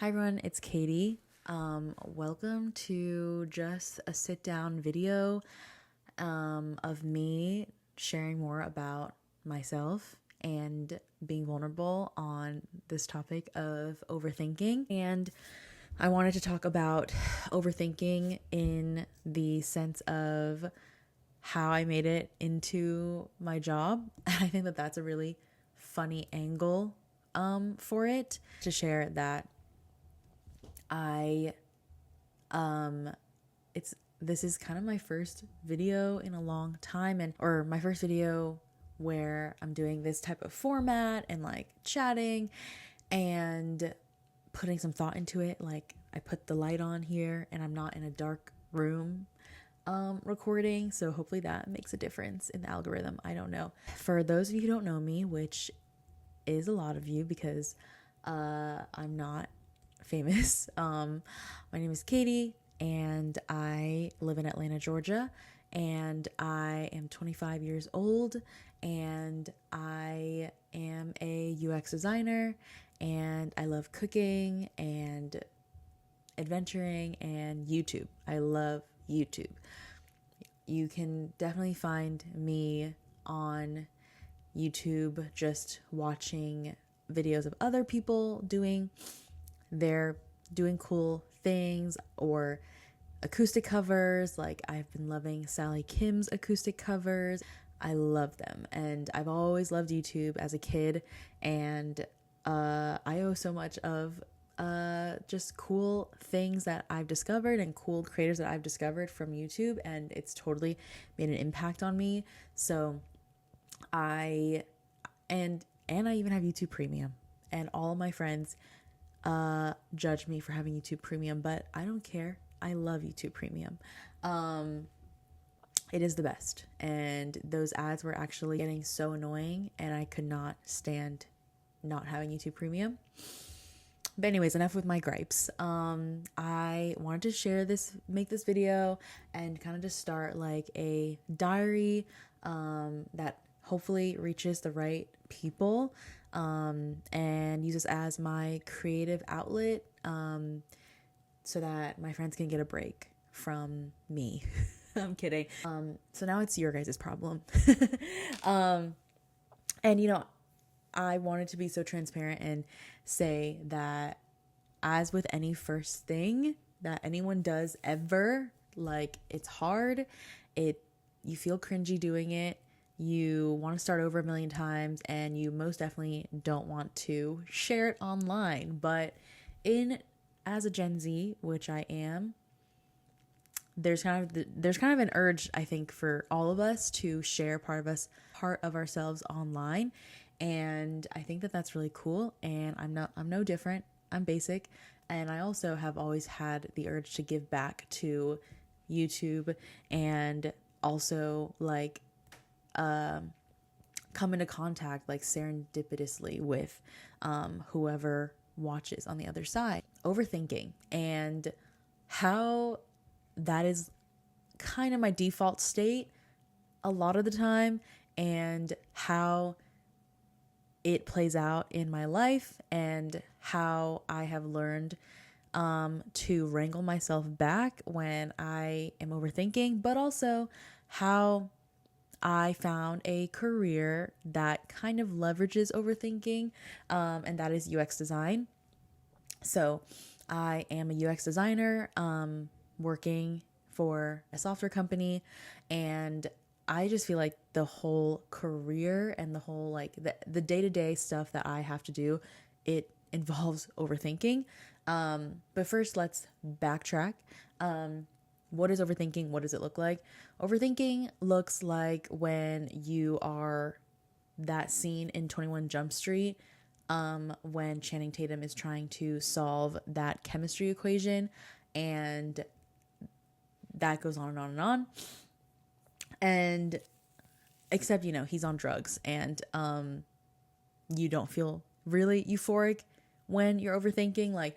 Hi everyone, it's Katie. Welcome to just a sit down video of me sharing more about myself and being vulnerable on this topic of overthinking. And I wanted to talk about overthinking in the sense of how I made it into my job. I think that that's a really funny angle for it, to share that this is kind of my first video in a long time, or my first video where I'm doing this type of format and like chatting and putting some thought into it. Like, I put the light on here and I'm not in a dark room recording, so hopefully that makes a difference in the algorithm. I don't know. For those of you who don't know me, which is a lot of you because I'm not famous. My name is Katie and I live in Atlanta, Georgia, and I am 25 years old, and I am a UX designer, and I love cooking and adventuring and YouTube. I love YouTube. You can definitely find me on YouTube just watching videos of other people doing cool things, or acoustic covers. Like, I've been loving Sally Kim's acoustic covers. I love them, and I've always loved YouTube as a kid, and I owe so much of just cool things that I've discovered and cool creators that I've discovered from YouTube, and it's totally made an impact on me. So I even have YouTube Premium, and all of my friends judge me for having YouTube Premium, but I don't care. I love YouTube Premium. It is the best, and those ads were actually getting so annoying, and I could not stand not having YouTube Premium. But anyways, enough with my gripes. I wanted to make this video and kind of just start like a diary that hopefully reaches the right people, and use this as my creative outlet, so that my friends can get a break from me. I'm kidding. So now it's your guys' problem. And I wanted to be so transparent and say that, as with any first thing that anyone does ever, like, it's hard. You feel cringy doing it. You want to start over a million times, and you most definitely don't want to share it online. But as a Gen Z, which I am, there's kind of an urge, I think, for all of us to share part of ourselves online, and I think that that's really cool. And I'm no different. I'm basic, and I also have always had the urge to give back to YouTube, and also like come into contact, like, serendipitously with whoever watches on the other side. Overthinking, and how that is kind of my default state a lot of the time, and how it plays out in my life, and how I have learned to wrangle myself back when I am overthinking, but also how I found a career that kind of leverages overthinking, and that is UX design. So I am a UX designer, working for a software company, and I just feel like the whole career and the whole, like, the day-to-day stuff that I have to do, it involves overthinking. But first, let's backtrack. What is overthinking? What does it look like? Overthinking looks like when you are that scene in 21 Jump Street, when Channing Tatum is trying to solve that chemistry equation, and that goes on and on and on. And except, he's on drugs, and you don't feel really euphoric when you're overthinking. Like,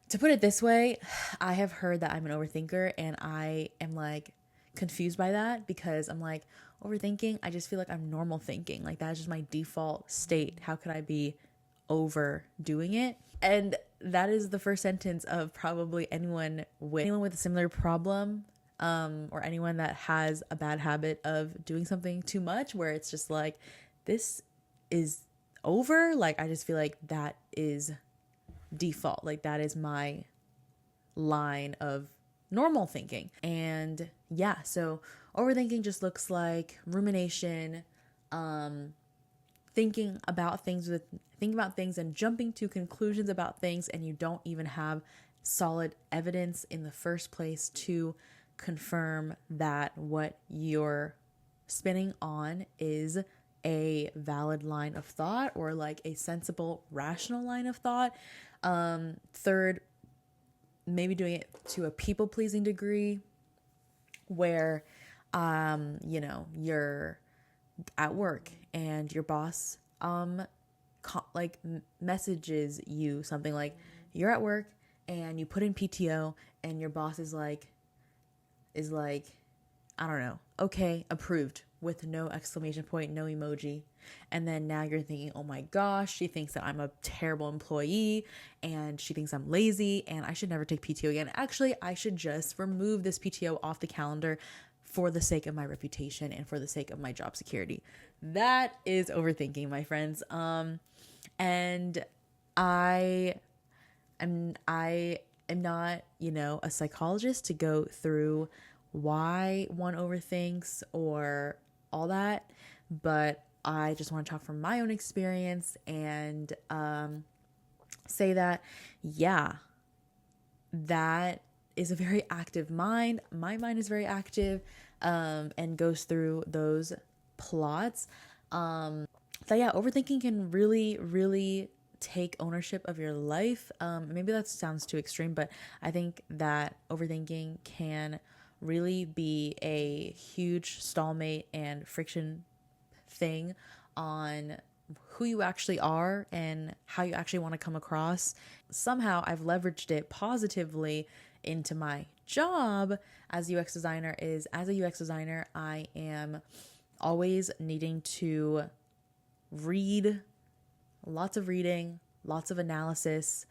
to put it this way, I have heard that I'm an overthinker, and I am like confused by that, because I'm like, overthinking, I just feel like I'm normal thinking. Like, that's just my default state. How could I be overdoing it? And that is the first sentence of probably anyone with a similar problem, or anyone that has a bad habit of doing something too much, where it's just like, this is over. Like, I just feel like that is default. Like, that is my line of normal thinking. And yeah, so overthinking just looks like rumination, thinking about things and jumping to conclusions about things, and you don't even have solid evidence in the first place to confirm that what you're spinning on is a valid line of thought, or like a sensible, rational line of thought. Third, maybe doing it to a people-pleasing degree, where you're at work and your boss messages you something like, you're at work and you put in PTO, and your boss is like, I don't know, okay, approved, with no exclamation point, no emoji. And then now you're thinking, oh my gosh, she thinks that I'm a terrible employee, and she thinks I'm lazy, and I should never take PTO again. Actually, I should just remove this PTO off the calendar for the sake of my reputation and for the sake of my job security. That is overthinking, my friends. And I am not, a psychologist to go through why one overthinks or all that, but I just want to talk from my own experience and say that, yeah, that is a very active mind. My mind is very active, and goes through those plots. Overthinking can really, really take ownership of your life. Maybe that sounds too extreme, but I think that overthinking can really be a huge stalemate and friction thing on who you actually are and how you actually want to come across. Somehow I've leveraged it positively into my job as a UX designer. As a UX designer, I am always needing to read, lots of reading, lots of analysis.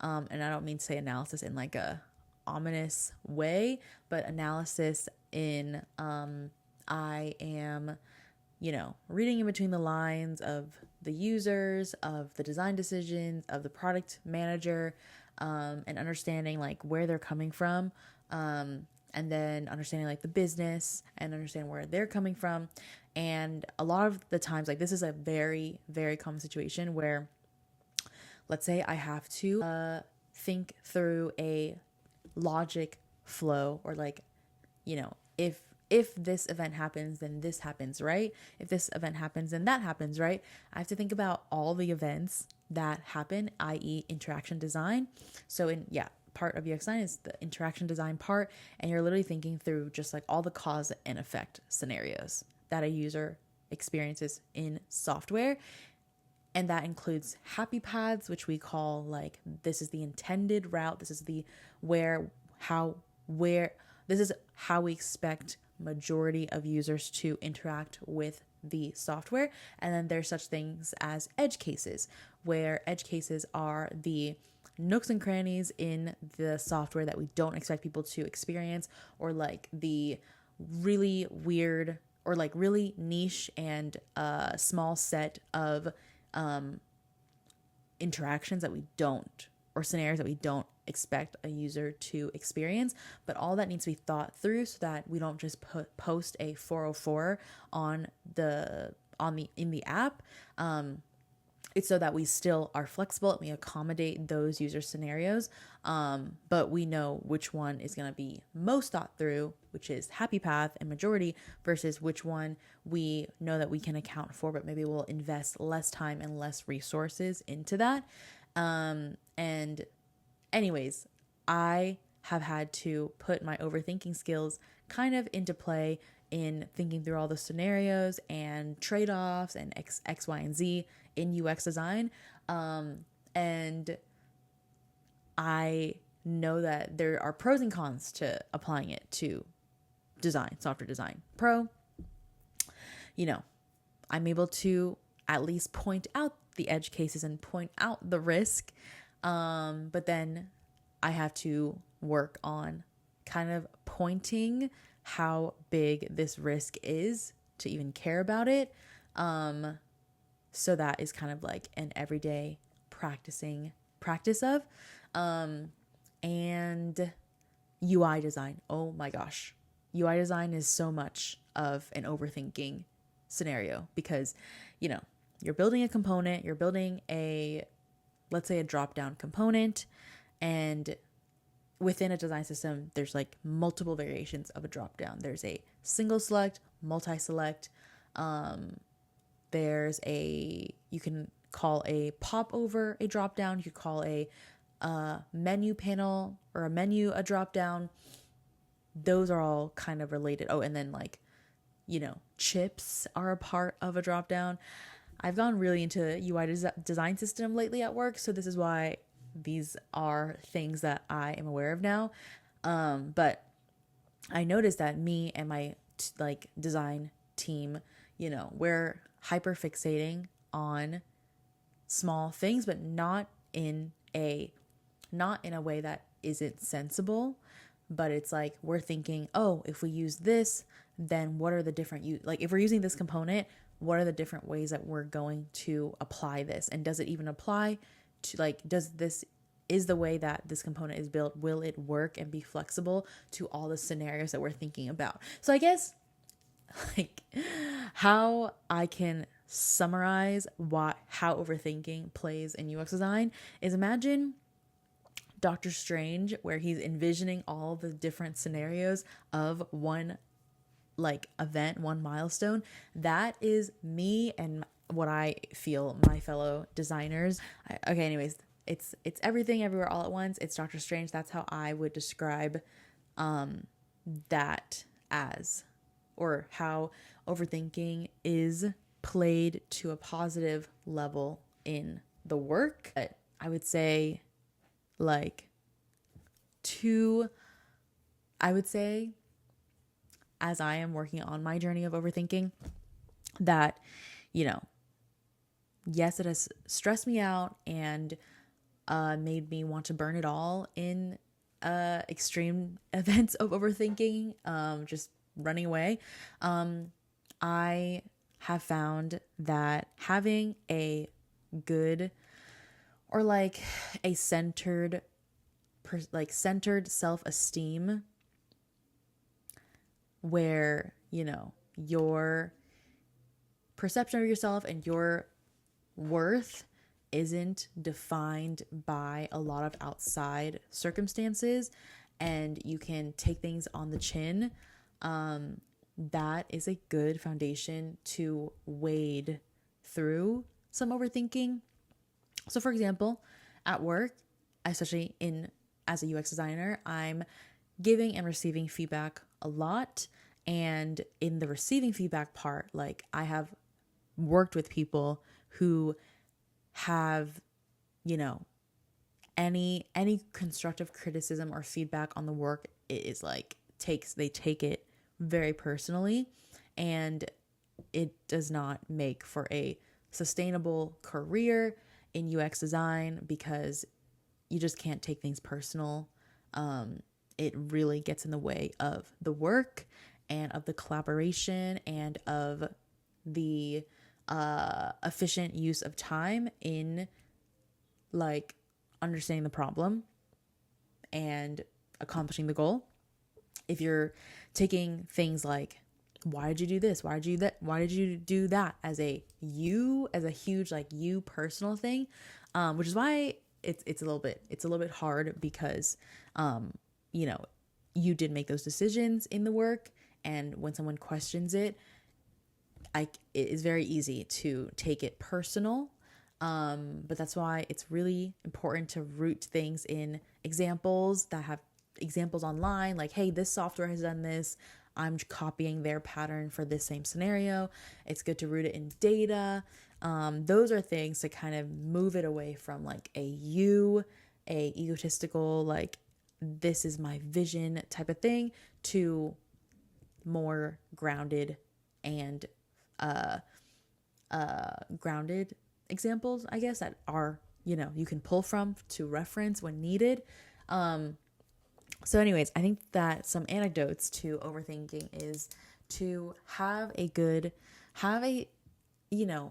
And I don't mean to say analysis in like a ominous way, but analysis in I am reading in between the lines of the users, of the design decisions, of the product manager, and understanding like where they're coming from, and then understanding like the business and understand where they're coming from. And a lot of the times, like, this is a very, very common situation where, let's say I have to think through a logic flow, or like, if this event happens, then this happens, right? If this event happens, then that happens, right? I have to think about all the events that happen, i.e. interaction design. So part of UX design is the interaction design part, and you're literally thinking through just like all the cause and effect scenarios that a user experiences in software. And that includes happy paths, which we call like, this is the intended route. This is this is how we expect majority of users to interact with the software. And then there's such things as edge cases, where edge cases are the nooks and crannies in the software that we don't expect people to experience, or like the really weird or like really niche and small set of interactions that we don't, or scenarios that we don't expect a user to experience. But all that needs to be thought through so that we don't just post a 404 in the app. It's so that we still are flexible and we accommodate those user scenarios. But we know which one is going to be most thought through, which is happy path and majority, versus which one we know that we can account for, but maybe we'll invest less time and less resources into that. And anyways, I have had to put my overthinking skills kind of into play in thinking through all the scenarios and trade-offs and X, Y, and Z in UX design. And I know that there are pros and cons to applying it to design, software design. Pro, I'm able to at least point out the edge cases and point out the risk. But then I have to work on kind of pointing how big this risk is to even care about it. So that is kind of like an everyday practice of. And UI design. Oh my gosh. UI design is so much of an overthinking scenario because, you know, you're building a component, you're building let's say a drop down component, and within a design system, there's like multiple variations of a drop down. There's a single select, multi select. You can call a pop over a drop down. You could call a menu panel or a menu a drop down. Those are all kind of related. Oh, and then like, you know, chips are a part of a drop down. I've gone really into UI design system lately at work, so this is why these are things that I am aware of now. But I noticed that me and my design team, you know, we're hyper fixating on small things, but not in a way that isn't sensible. But it's like we're thinking, oh, if we use this, then what are the different if we're using this component, what are the different ways that we're going to apply this? And does it even apply to is the way that this component is built, will it work and be flexible to all the scenarios that we're thinking about? So I guess how I can summarize how overthinking plays in UX design is imagine Doctor Strange, where he's envisioning all the different scenarios of one event, one milestone. That is me and what I feel my fellow designers. Anyways, it's everything everywhere all at once. It's Doctor Strange. That's how I would describe that as, or how overthinking is played to a positive level in the work. But I would say as I am working on my journey of overthinking, that, you know, yes, it has stressed me out and made me want to burn it all in extreme events of overthinking, just running away. I have found that having a good or a centered self-esteem where, you know, your perception of yourself and your worth isn't defined by a lot of outside circumstances and you can take things on the chin, that is a good foundation to wade through some overthinking. So for example, at work, especially as a UX designer, I'm giving and receiving feedback a lot. And in the receiving feedback part, I have worked with people who have, you know, any constructive criticism or feedback on the work, it is they take it very personally, and it does not make for a sustainable career in UX design because you just can't take things personal. It really gets in the way of the work and of the collaboration and of the efficient use of time in understanding the problem and accomplishing the goal. If you're taking things like, why did you do this? Why did you do that? Why did you do that as a huge you personal thing, which is why it's a little bit hard because you know, you did make those decisions in the work, and when someone questions it, it is very easy to take it personal. But that's why it's really important to root things in examples that have examples online, like, hey, this software has done this, I'm copying their pattern for this same scenario. It's good to root it in data. Those are things to kind of move it away from a egotistical, this is my vision type of thing, to more grounded and grounded examples, I guess, that are, you can pull from to reference when needed. So anyways, I think that some anecdotes to overthinking is to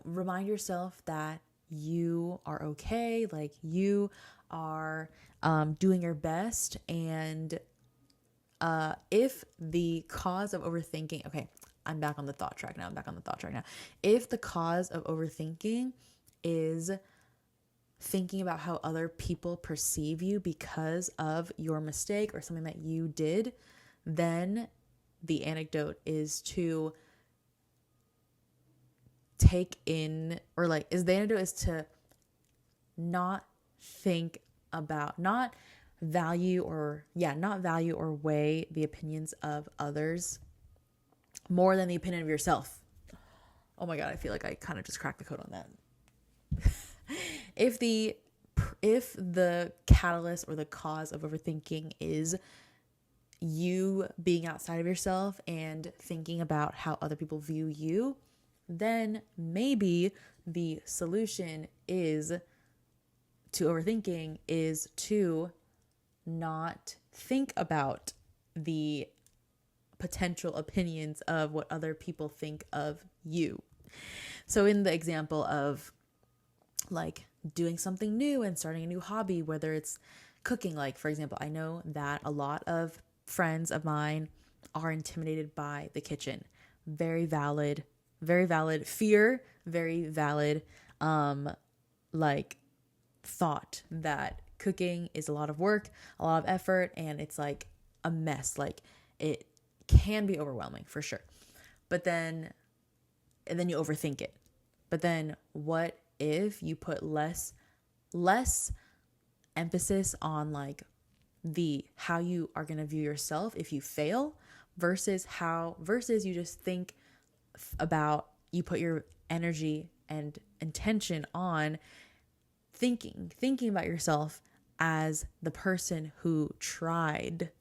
remind yourself that you are okay, like you are doing your best. And if the cause of overthinking, okay, I'm back on the thought track now. If the cause of overthinking is thinking about how other people perceive you because of your mistake or something that you did, then the anecdote is to not think about, not value or weigh the opinions of others more than the opinion of yourself. Oh my God, I feel like I kind of just cracked the code on that. If the catalyst or the cause of overthinking is you being outside of yourself and thinking about how other people view you, then maybe the solution to overthinking is to not think about the potential opinions of what other people think of you. So in the example of like doing something new and starting a new hobby, whether it's cooking, like for example, I know that a lot of friends of mine are intimidated by the kitchen. Very valid fear, very valid like thought that cooking is a lot of work, a lot of effort, and it's like a mess. Like it can be overwhelming for sure. And then you overthink it. But then what if you put less emphasis on like how you are going to view yourself if you fail versus you just think about, you put your energy and intention on thinking about yourself as the person who tried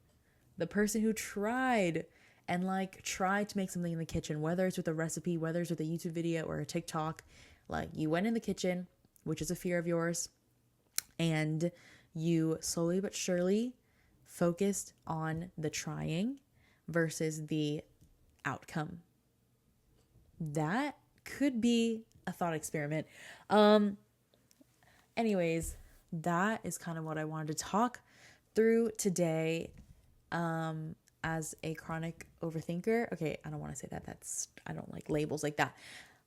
and like tried to make something in the kitchen, whether it's with a recipe, whether it's with a YouTube video or a TikTok. Like you went in the kitchen, which is a fear of yours, and you slowly but surely focused on the trying versus the outcome. That could be a thought experiment. Anyways, that is kind of what I wanted to talk through today. As a chronic overthinker. Okay, I don't want to say that. I don't like labels like that.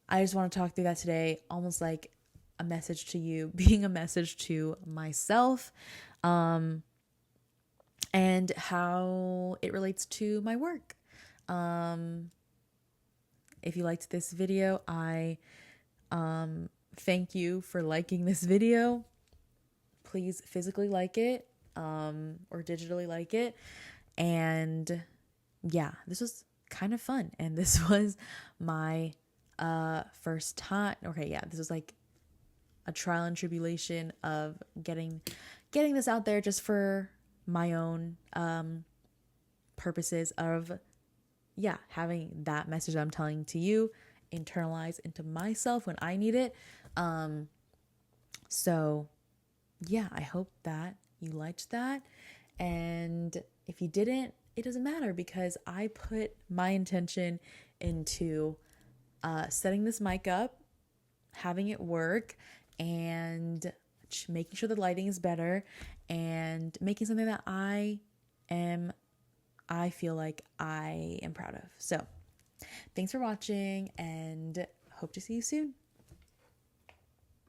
I just want to talk through that today, almost like a message to you, being a message to myself, and how it relates to my work. If you liked this video, I thank you for liking this video. Please physically like it, or digitally like it. And yeah, this was kind of fun. And this was my first time. Okay, yeah, this was like a trial and tribulation of getting this out there just for my own purposes of, having that message I'm telling to you internalize into myself when I need it. So yeah, I hope that you liked that. And if you didn't, it doesn't matter, because I put my intention into setting this mic up, having it work, and making sure the lighting is better, and making something that I feel like I am proud of. So thanks for watching, and hope to see you soon.